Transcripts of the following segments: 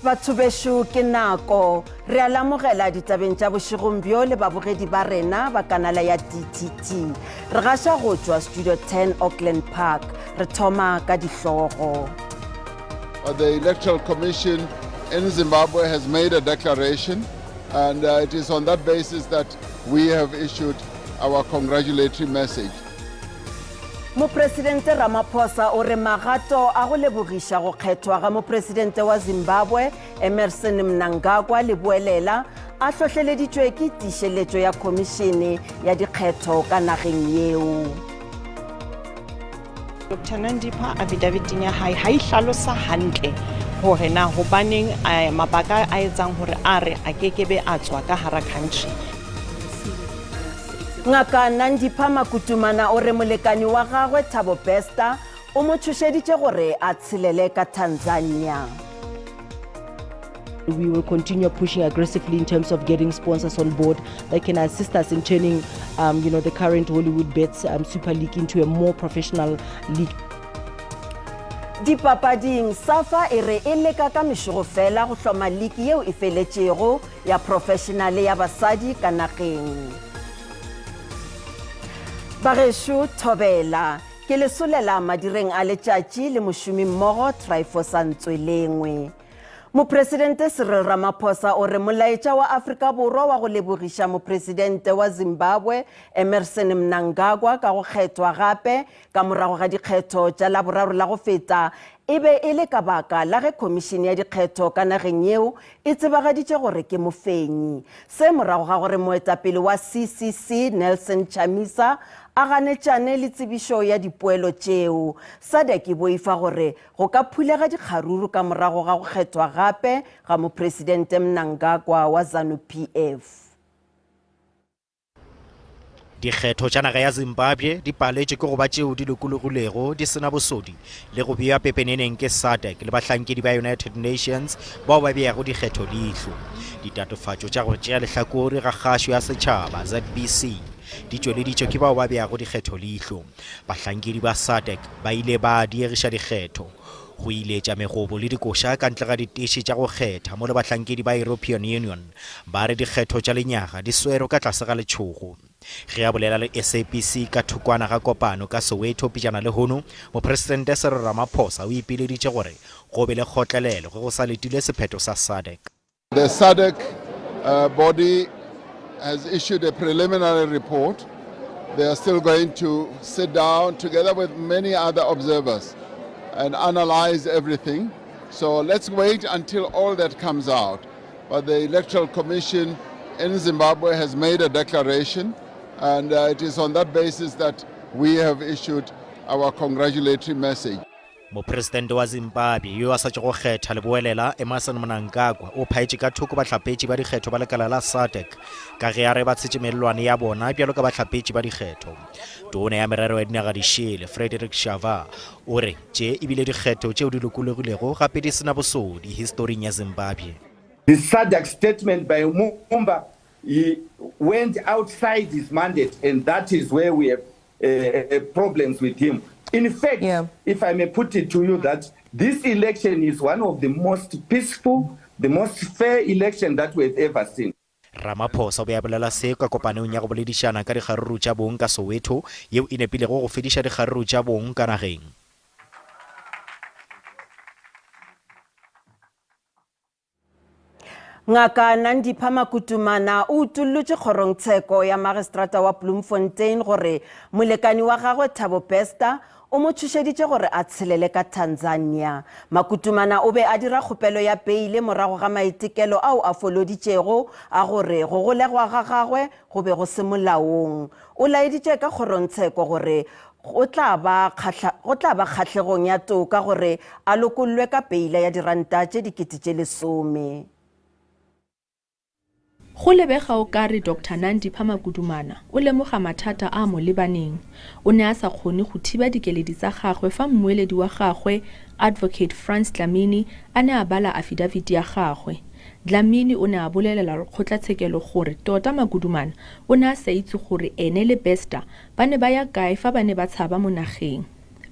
Batho besho ke nako re a lamogela ditabeng tša bošegombjo le babogedi ba rena ba kanala ya DTT re gaša go tšwa Studio 10 Auckland Park re thoma ka dihlogo. The Electoral Commission in Zimbabwe has made a declaration, and it is on that basis that we have issued our congratulatory message. Mopresidente Ramaphosa o re magato a go lebogiša go kgethwa ga mopresidente wa Zimbabwe Emmerson Mnangagwa le boelela a hlohleleditšwe ke tiišeletšo ya khomišene ya dikgetho ka nageng yeo. Dr. Nandipa affidavit ya hae ha e hlalosa hantle hore na hobaneng mabaka a etsang hore a re a kekebe a tswa ka hara country. Ngaka Nandipa Makutumana o re molekani wa gagwe Thabo Bester o mo tshošeditše gore a tshilele ka Tanzania. We will continue pushing aggressively in terms of getting sponsors on board that can assist us in turning, the current Hollywood Bets Super League into a more professional league. Dipapading Safa e re e leka ka mešogo fela go hloma league yeo e feletšego ya professional ya basadi ka nageng. Bagesho thobela ke lesolela madireng a letšatši le mošomi mmogo Tryphosa Ntswelengwe. Mopresidente Cyril Ramaphosa o re molaetša wa Afrika Borwa wa go lebogiša mopresidente wa Zimbabwe Emmerson Mnangagwa ka go kgethwa gape ka morago ga dikgetho tša laboraro la go feta e be e le ka baka la ge khomišene ya dikgetho ka nageng yeo e tsebagaditše gore ke mofenyi se morago ga gore moetapele wa CCC Nelson Chamisa a ganetšane le tsebišo ya dipoelo tšeo SADC e boifa gore go ka phulega dikgaruru ka morago ga go kgethwa gape ga mopresidente Mnangagwa wa ZANU-PF. Dikgetho tša naga ya Zimbabwe di paletše ke go ba tšeo di lokologilego di sena bosodi le go bewa pepeneneng ke SADC le bahlankedi ba United Nations bao ba beago dikgetho leihlo. Ditatofatšo tša go tšea lehlakore ga kgašo ya setšhaba SABC di tšweleditšwe ke bao ba beago dikgetho leihlo. Bahlankedi ba SADC ba ile ba diegiša dikgetho go iletša megobo le dikoša ka ntle ga ditešhe tša go kgetha mo le bahlankedi ba European Union ba re dikgetho tša lenyaga di swero ka tlase ga letšhogo. Ge a bolela le SABC ka thokwana ga kopano ka Soweto pejana le hono mopresidente Cyril Ramaphosa o ipileditše gore go be le kgotlelelo ge go sa letile sephetho sa SADC. The SADC body has issued a preliminary report. They are still going to sit down together with many other observers and analyze everything. So let's wait until all that comes out. But the Electoral Commission in Zimbabwe has made a declaration, and it is on that basis that we have issued our congratulatory message. Mopresidente wa Zimbabwe yo a satše go kgetha le boelela Emmerson Mnangagwa o phaetše ka thoko bahlapetši ba dikgetho ba lekala la SADC ka ge a re ba tshetše melelwane ya bona bjalo ka bahlapetši ba dikgetho. Tona ya merero ya dinaga di šele Frederick Shava o re tše ebile dikgetho tšeo di lokologilego gape di sena bosodi historing ya Zimbabwe. The SADC statement by Mumba, he went outside his mandate, and that is where we have problems with him. In fact, if I may put it to you, that this election is one of the most peaceful, the most fair election that we've ever seen. Ramaphosa o be a bolela se ka kopanong ya go boledišana ka dikgaruru tša bong ka Soweto yeo e nepilego go fediša dikgaruru tša bong ka nageng. Ngaka Nandipa Makutumana o utullotše kgorongtsheko ya magistrata wa Bloemfontein gore molekani wa gagwe Thabo Bester o mo tšhošeditše gore a tshilele ka Tanzania. Makutumana o be a dira kgopelo ya peile morago ga maitekelo ao a foloditšego a gore go golegwa ga gagwe go be go se molaong. O laeditše ka kgorongtsheko gore go tla ba kgatlhegong ya toka gore a lokollwe ka peile ya diranta tše 10,000. Go lebega o ka re Dr. Nandipa Makutumana o lemoga mathata a mo lebaneng. O ne a sa kgone go thiba dikeledi tsa gagwe fa mmueledi wa gagwe Advocate Franz Dlamini a ne a bala affidavit ya gagwe. Dlamini o ne a bolelela kgotlatshekelo gore tota Makutumana o ne a sa itse gore ene le Bester ba ne ba ya kae fa ba ne ba tshaba mo nageng.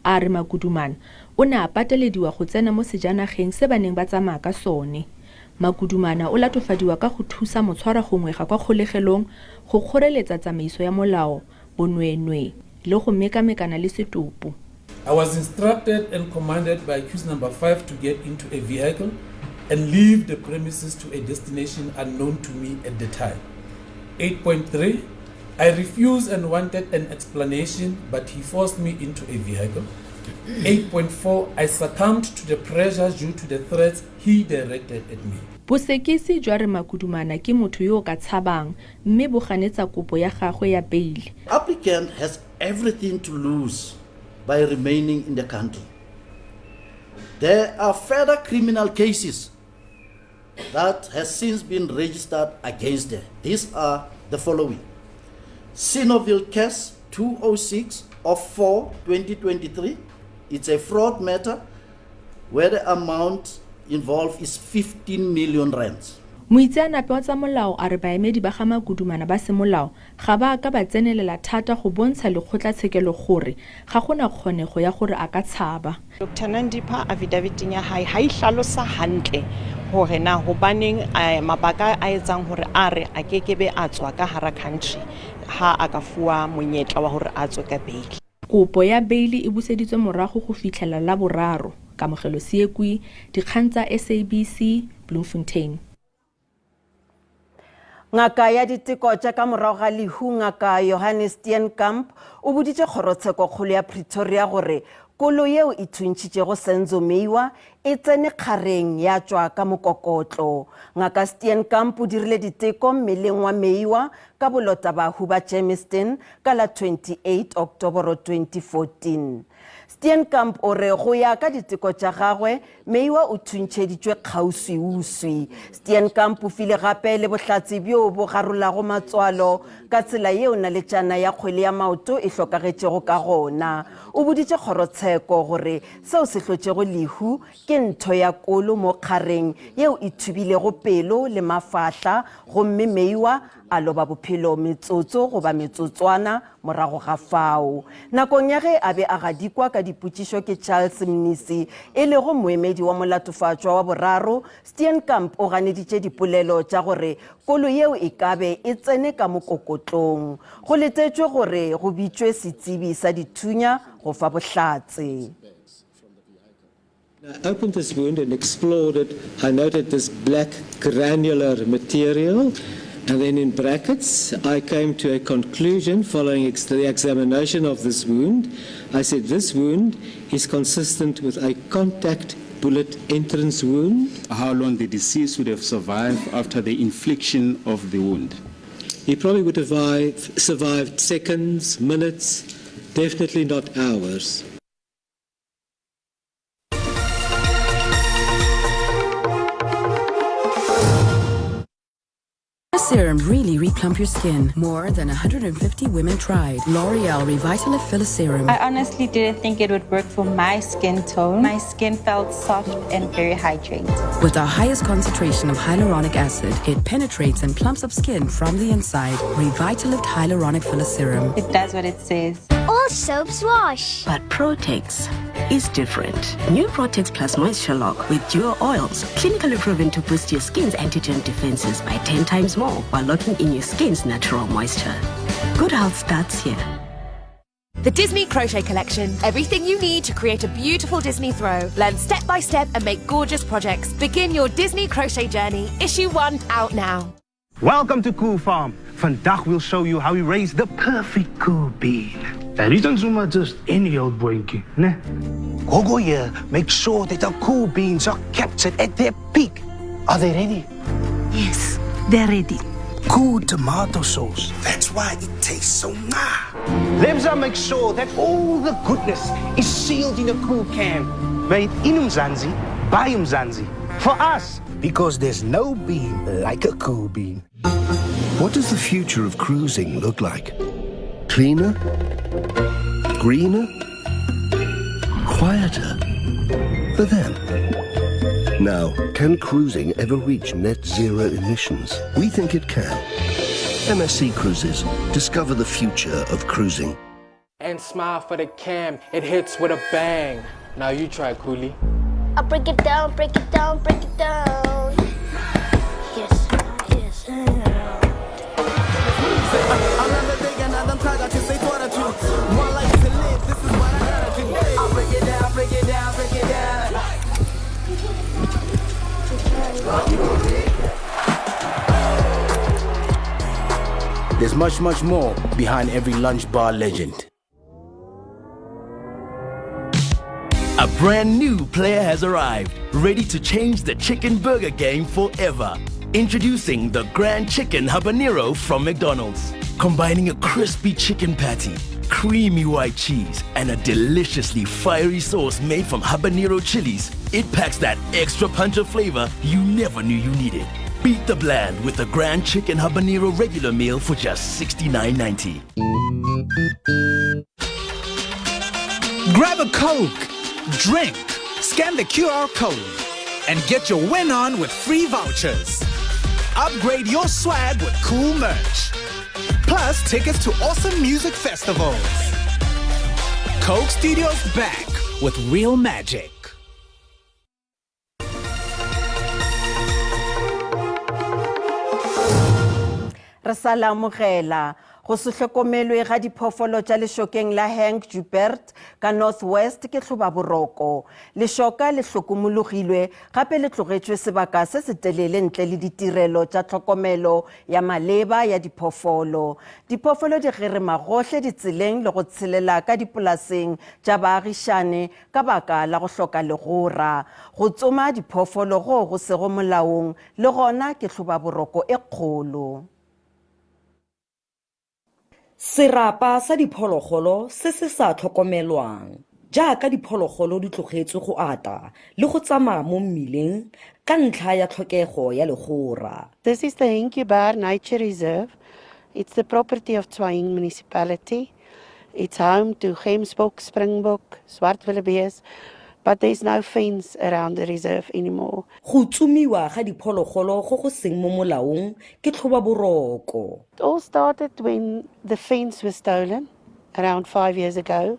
A re Makutumana o ne a patelediwa go tsena mo sejanageng se ba neng ba tsamaya ka sone. Makudumana o latofadiwa ka go thusa motshwara gongwega kwa kgolegelong go kgoreletsa tsamaiso ya molao bonweenwee le go mekamekana le setopo. I was instructed and commanded by accused number 5 to get into a vehicle and leave the premises to a destination unknown to me at the time. 8.3, I refused and wanted an explanation, but he forced me into a vehicle. 8.4, I succumbed to the pressure due to the threats he directed at me. Bosekisi jwa re Makudumana ke motho yo ka tshabang mme bo ganetsa kopo ya gagwe ya bail. Applicant has everything to lose by remaining in the country. There are further criminal cases that has since been registered against them. These are the following. Sinoville case 206 of 4/2023. It's a fraud matter where the amount involved is 15 million rands. Moitseanape wa tsa molao a re baemedi ba ga Makudumana ba semolao ga ba ka ba tsenelela thata go bontsha lekgotlatshekelo gore ga gona kgonego ya gore a ka tshaba. Dr. Nandipha affidavit-eng ya hae ha e hlalosa hantle hore na hobaneng mabaka a etsang hore a re a kekebe a tswa ka hara country ha a ka fuwa monyetla wa hore a tswe ka bail. Kopo ya bail e buseditswe morago go fitlhela la boraro. Kamogelo Siekwi, dikgang tsa SABC, Bloemfontein. Ngaka ya diteko tša ka morago ga lehu ngaka Johannes Steenkamp o boditše kgorotsheko kgolo ya Pretoria gore kolo yeo e thuntšitšego Senzo Meiwa e tsene kgareng ya tšwa ka mokokotlo. Ngaka Steenkamp o dirile diteko mmeleng wa Meiwa ka bolotabahu ba Germiston ka la 28 Oktoboro 2014. Steenkamp o re go ya ka diteko tša gagwe Meiwa o thuntšeditšwe kgauswi-uswi. Steenkamp o file gape le bohlatsi bjo bo garolago matswalo ka tsela yeo naletšana ya kgwele ya maoto e hlokagetšego ka gona. O boditše kgorotsheko gore seo se hlotšego lehu ke ntho ya kolo mo kgareng yeo e thubilego pelo le mafahla gomme Meiwa a loba bophelo metsotso goba metsotswana morago ga fao. Nakong ya ge a be a gadikwa ka dipotšišo ke Charles Mnisi e lego moemedi wa molatofatšwa wa boraro, Steenkamp o ganeditše dipolelo tša gore kolo yeo e kabe e tsene ka mokokotlong. Go letetšwe gore go bitšwe setsebi sa dithunya go fa bohlatse. I opened this wound and explored it. I noted this black granular material. And then in brackets, I came to a conclusion following the examination of this wound. I said this wound is consistent with a contact bullet entrance wound. How long the deceased would have survived after the infliction of the wound? He probably would have survived seconds, minutes, definitely not hours. Serum really replump your skin. More than 150 women tried. L'Oreal Revitalift Filler Serum. I honestly didn't think it would work for my skin tone. My skin felt soft and very hydrated. With the highest concentration of hyaluronic acid, it penetrates and plumps up skin from the inside. Revitalift Hyaluronic Filler Serum. It does what it says. All soaps wash. But Protex is different. New Protex Plus Moisture Lock with dual oils, clinically proven to boost your skin's antigen defenses by 10 times more while locking in your skin's natural moisture. Good health starts here. The Disney Crochet Collection. Everything you need to create a beautiful Disney throw. Learn step by step and make gorgeous projects. Begin your Disney crochet journey. Issue 1 out now. Welcome to Cool Farm. Vandaag we'll show you how we raise the perfect cool bean. And niet zomaar just any old boinkie, ne? Gogo here make sure that our cool beans are captured at their peak. Are they ready? Yes, they're ready. Cool tomato sauce. That's why it tastes so nah. Lebza makes sure that all the goodness is sealed in a cool can. Made in Umzansi, by Umzansi. For us, because there's no bean like a cool bean. What does the future of cruising look like? Cleaner? Greener? Quieter? For them? Now, can cruising ever reach net zero emissions? We think it can. MSC Cruises. Discover the future of cruising. And smile for the cam. It hits with a bang. Now you try, Coolie. I'll break it down, break it down, break it down. One life to live, this is what I heard today. I'll break it down, break it down, break it down. There's much, much more behind every lunch bar legend. A brand new player has arrived, ready to change the chicken burger game forever. Introducing the Grand Chicken Habanero from McDonald's. Combining a crispy chicken patty, creamy white cheese, and a deliciously fiery sauce made from habanero chilies, it packs that extra punch of flavor you never knew you needed. Beat the bland with the Grand Chicken Habanero regular meal for just $69.90. Grab a Coke, drink, scan the QR code, and get your win on with free vouchers. Upgrade your swag with cool merch. Plus tickets to awesome music festivals. Coke Studios back with real magic. Re sa la amogela go se hlokomelwe ga diphoofolo tša lešokeng la Hank Jubert ka Northwest ke tlhoba boroko. Lešoka le hlokomologilwe gape le tlogetšwe sebaka se se telele ntle le ditirelo tša tlhokomelo ya maleba ya diphoofolo. Diphoofolo di gerema gohle ditseleng le go tshelela ka dipolaseng tša baagišane ka baka la go hloka legora. Go tsoma diphoofolo go sego molaong le gona ke tlhoba boroko e kgolo. Serapa sa diphologolo se se sa tlhokomelwang jaaka diphologolo di tlogetswe go ata le go tsamaya mo mmileng ka ntlha ya tlhokego ya legora. This is the Incubar Nature Reserve. It's the property of Tshwane municipality. It's home to gemsbok, springbok, swart wildebeest, but there's no fence around the reserve anymore. Go tsumiwa ga diphologolo go seng mo molaong ke tlhoba boroko. It all started when the fence was stolen around 5 years ago.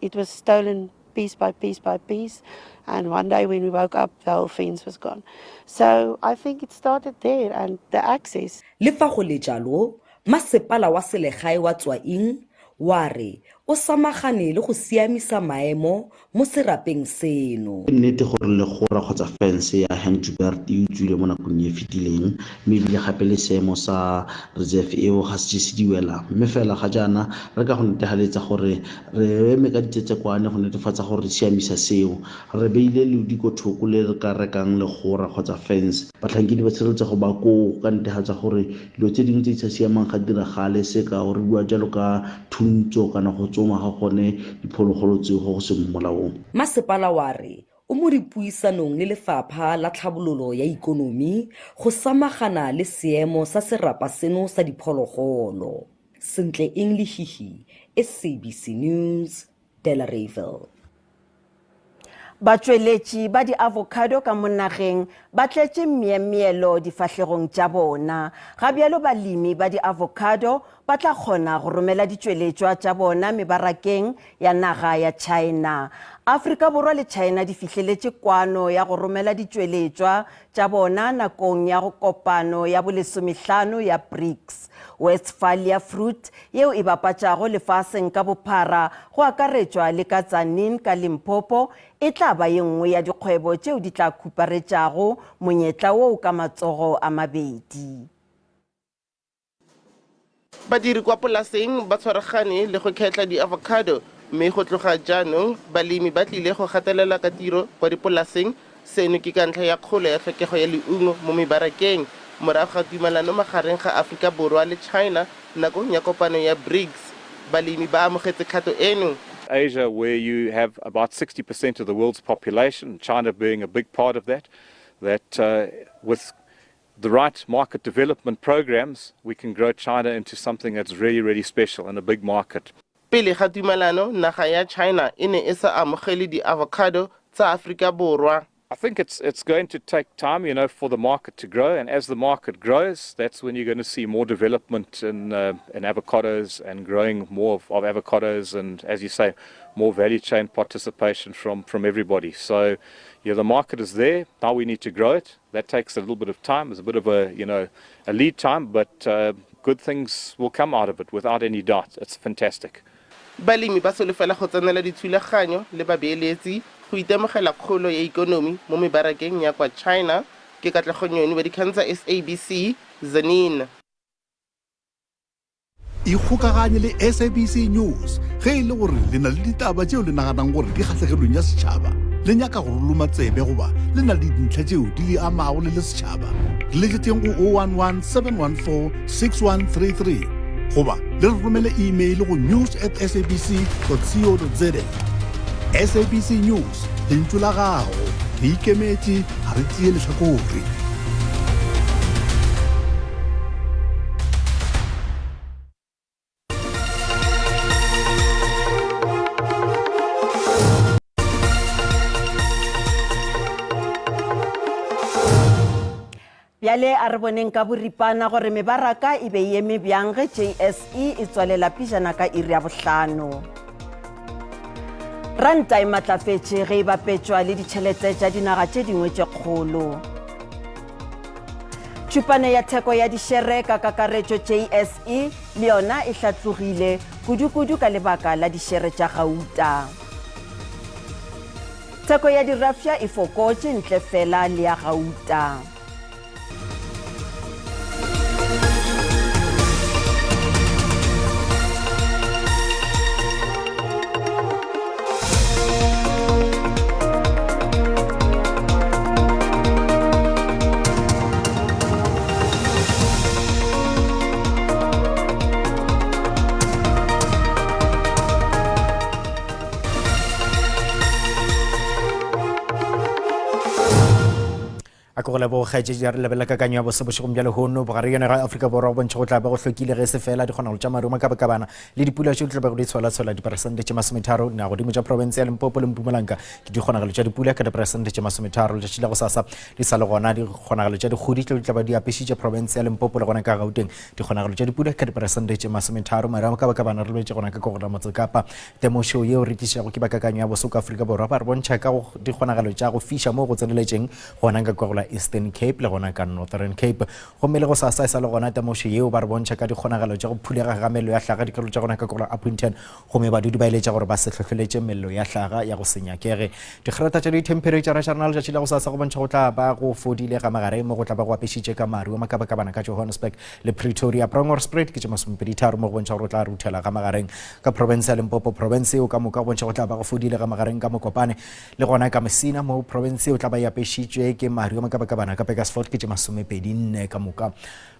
It was stolen piece by piece by piece, and one day when we woke up, the whole fence was gone. So I think it started there, and the access. Le fa go le jalo, masepala wa selegae wa Tshwane wa re o samagane le go siamisa maemo mo serapeng seno. Nnete gore legora kgotsa fence ya Hank Jubert e utswile mo nakong e fetileng mme le gape le seemo sa reserve eo ga se se diwela mme fela ga jana re ka go netehaletsa gore re eme ka ditsetsekwane go netefatsa gore re siamisa seo re beile le dikothoko le re ka rekang legora kgotsa fence batlhankedi ba tshireletsa go ba ko ka netefatsa gore dilo tse dingwe tse di sa siamang ga diragale se ka gore bua jalo ka thuntso kana go tsoma ga gone diphologolo tseo go se molaong. Masepala wa re o mo dipuisanong le lefapha la tlhabololo ya ikonomi go samagana le seemo sa serapa seno sa diphologolo. Sentle English, SABC News, Delareyville. Batsweletši ba di avocado ka monageng ba tletše meemielo difahlegong tša bona. Ga bjalo balemi ba di avocado ba tla kgona go romela ditšweletšwa tša bona mebarakeng ya naga ya China. Afrika Borwa le China di fihleletše kwano ya go romela ditšweletšwa tša bona nakong ya go kopano ya bo-15 ya BRICS. Westphalia Fruit yeo e bapatšago lefaseng ka bophara go akaretšwa le ka Tzaneen ka Limpopo e tla ba ye nngwe ya dikgwebo tšeo di tla khuparetšago monyetla woo ka matsogo a mabedi. Badiri kwa polaseng ba tshwaragane le go khetla di avocado mme go tloga jaanong balemi ba tlile go gatelela ka tiro kwa dipolaseng seno ke ka ntlha ya kgolo ya tlhokego ya leungo mo mebarakeng morago ga tumelano magareng ga Afrika Borwa le China nakong ya kopano ya BRICS balemi ba amogetse kgato eno. Asia, where you have about 60% of the world's population, China being a big part of that with the right market development programs, we can grow China into something that's really, really special and a big market. Pele ga tumelano naga ya China e ne e sa amogele di avocado tsa Afrika Borwa. I think it's going to take time, for the market to grow, and as the market grows, that's when you're going to see more development in avocados and growing more of avocados, and as you say, more value chain participation from everybody. So, the market is there. Now we need to grow it. That takes a little bit of time. It's a bit of a lead time, but good things will come out of it without any doubt. It's fantastic. Balemi ba solofela go tsenela dithulaganyo le babeeletsi go itemogela kgolo ya ikonomi mo mebarakeng ya kwa China. Ke Katlego wa dikgang tsa SABC, Zanin. Ikgokaganye le SABC News ge e le gore le na le ditaba tšeo le naganang gore di kgatlhegelong ya setšhaba le nyaka go loma tsebe goba le na le dintlha tšeo di le amago le setšhaba le letšeng go 011 714 6133 goba le re romele email go news@sabc.co.za. SABC News lentšu la gago re ikemetše ga re tšee lehlakore. Bjale a re boneng ka boripana gore mebaraka e be eme bjang ge JSE e tswalela pijana ka iri ya bohlano. Ranta e matlafetše ge e bapetšwa le ditšhelete tša dinaga tše dingwe tše kgolo. Tšhupane ya theko ya dišere ka kakaretšo JSE le yona e hlatlogile kudu-kudu ka lebaka la dišere tša Gauta. Theko ya dirafša e fokotše ntle fela le ya Gauta. a go lebo gaetse di re lebela ka kanyo bo se bo shegom bjale hono bo gare yona ga Afrika borwa bo ntse go tla ba go hlokile ge se fela di gona go tša maruma ka bana le dipula tšeo di tla ba go di tshola di persente tše 30 na godimo tša province ya Limpopo le Mpumalanga ke di gona tša dipula ka di persente tše 30 le tšile go sasa di sa le gona di gona tša dikgodi tšeo di tla ba di apešitše province ya Limpopo le gona ka Gauteng di gona tša dipula ka di persente tše 30 marama ka bana re lwetše gona ka go la motse Kapa temošo yeo re tlišago ke bakakanyo ya boso ka Afrika borwa ba re bontšha ka go di gona tša go fiša mo go tseneletšeng gona ka kwa Eastern Cape le gona ka Northern Cape go mmele go sa sa le gona temošo yeo ba re bontšha ka di kgonagalo tša go phulega ga mello ya hlaga dikelo tša gona ka kwa Upington go me badudi ba iletša gore ba se hlotleletše mello ya hlaga ya go senyakege dikgerata tša di-temperature tša rena letšatši la go sasa go bontšha go tla ba go fodile ga magare mo go tla ba go apešitše ka maru a makabakabana ka Johannesburg le Pretoria Prongor spread ke tše 23 mo go bontšha gore o tla ruthela ga magareng ka province ya Limpopo province eo ka moka go bontšha go tla ba go fodile ga magareng ka Mokopane le gona ka Messina mo province eo tla ba apešitše ke maru a makabakabana ka Petersford ke tše 24 ka moka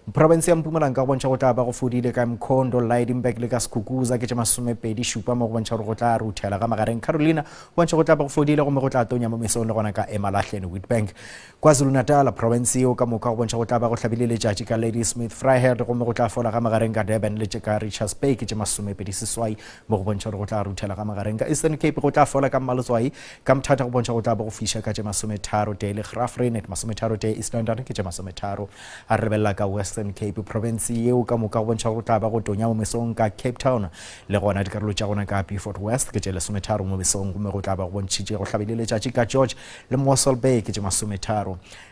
province ya Mpumalanga go bontšha go tla ba go fodile ka Mkhondo Lydenburg le ka Skukuza ke tše 27 mo go bontšha gore go tla ruthela ga magareng Carolina go bontšha go tla ba go fodile go me go tla tonya mo mesong le gona ka Emalahleni Witbank KwaZulu-Natal province eo ka moka go bontšha go tla ba go hlabile letšatši ka Ladysmith Vryheid go me go tla fola ga magareng ka Durban le tše ka Richards Bay ke tše 28 mo go bontšha gore go tla ruthela ga magareng ka Eastern Cape go tla fola ka Mmaletswai ka Mthata go bontšha go tla ba go fiša ka tše 30 le Graafrenet 30 East London ke tše 30 a re bella ka Western Cape province eo ka moka go bontšha go tla ba go tonya mo mesong ka Cape Town le gona dikarolo tša gona ka Beaufort West ke tše 30 mo mesong go me go tla ba go bontšhitše go hlabile letšatši ka George le Mossel Bay ke tše 30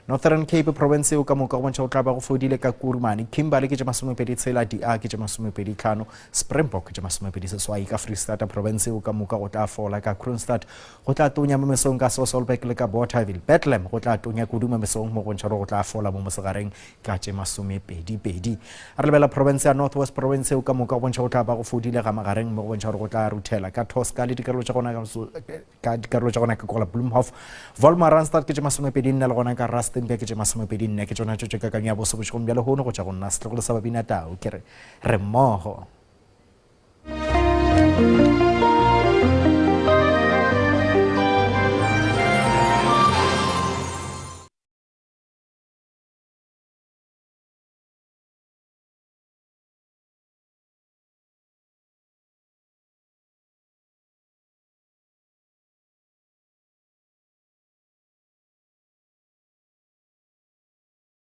Northern Cape province eo ka moka go bontšha go tla ba go fodile ka Kurumane Kimberley ke tše 26 DA ke tše 25 Springbok ke tše 27 ka Freestata province eo ka moka go tla fola ka Kroonstad go tla tonya mo mesong ka Sasolburg le ka Bothaville Bethlehem go tla tonya kudu mo mesong mo go ntšha go tla fola mo mosegareng ka tše 22 a re lebela province ya North West province eo ka moka go bontšha go tla ba go fodile ga magareng mo go bontšha gore go tla ruthela ka Tosca le dikarolo tša gona ka kola Bloemhof Wolmaranstad ke tše 24 le gona ka Rustenburg ke tše 24 ke tšona tšo ka kanyo ya boso bošegong bja lehono go tša go nna setlogolo sa babina tau ke re mmogo